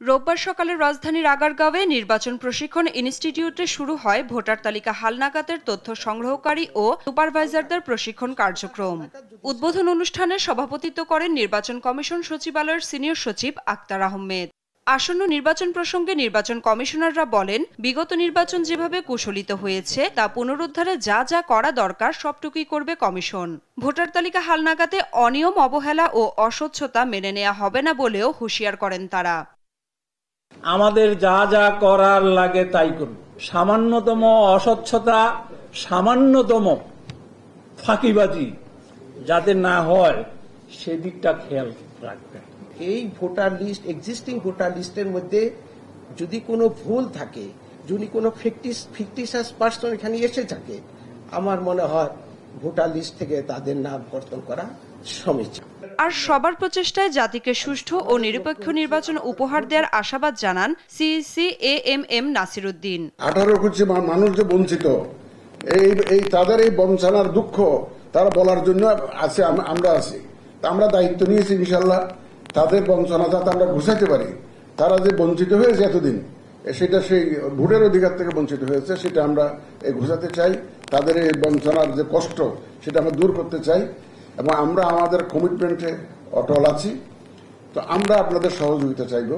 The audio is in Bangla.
রোববার সকালে রাজধানীর আগারগাঁওয়ে নির্বাচন প্রশিক্ষণ ইনস্টিটিউটে শুরু হয় ভোটার তালিকা হালনাগাদের তথ্য সংগ্রহকারী ও সুপারভাইজারদের প্রশিক্ষণ কার্যক্রম। উদ্বোধন অনুষ্ঠানে সভাপতিত্ব করেন নির্বাচন কমিশন সচিবালয়ের সিনিয়র সচিব আক্তার আহমেদ। আসন্ন নির্বাচন প্রসঙ্গে নির্বাচন কমিশনাররা বলেন, বিগত নির্বাচন যেভাবে কুশলিত হয়েছে তা পুনরুদ্ধারে যা যা করা দরকার সবটুকুই করবে কমিশন। ভোটার তালিকা হালনাগাদে অনিয়ম, অবহেলা ও অস্বচ্ছতা মেনে নেওয়া হবে না বলেও হুঁশিয়ার করেন তারা। আমাদের যা যা করার লাগে তাই করব। সামান্যতম অস্বচ্ছতা, সামান্যতম ফাঁকিবাজি যাতে না হয় সেদিকটা খেয়াল রাখবেন। এই ভোটার লিস্ট, এক্সিস্টিং ভোটার লিস্টের মধ্যে যদি কোনো ভুল থাকে, যদি কোনো ফিকটিশিয়াস পার্সন এখানে এসে থাকে, আমার মনে হয় ভোটার লিস্ট থেকে তাদের নাম কর্তন করা সমীচীন। আর সবার প্রচেষ্টায় জাতিকে সুষ্ঠু ও নিরপেক্ষ নির্বাচন উপহার দেওয়ার আশাবাদ জানান সিইসি AMM নাসির উদ্দিন। 18 কোটি মানুষ যে বঞ্চিত, এই তাদের এই বঞ্চনার দুঃখ তারা বলার জন্য আছে, আমরা আছি। আমরা দায়িত্ব নিয়েছি ইনশাল্লাহ তাদের বঞ্চনা যাতে আমরা ঘুষাইতে পারি। তারা যে বঞ্চিত হয়েছে এতদিন, সেটা সেই ভোটের অধিকার থেকে বঞ্চিত হয়েছে, সেটা আমরা ঘুষাতে চাই। তাদের এই বঞ্চনার যে কষ্ট সেটা আমরা দূর করতে চাই এবং আমরা আমাদের কমিটমেন্টে অটল আছি। তো আমরা আপনাদের সহযোগিতা চাইব।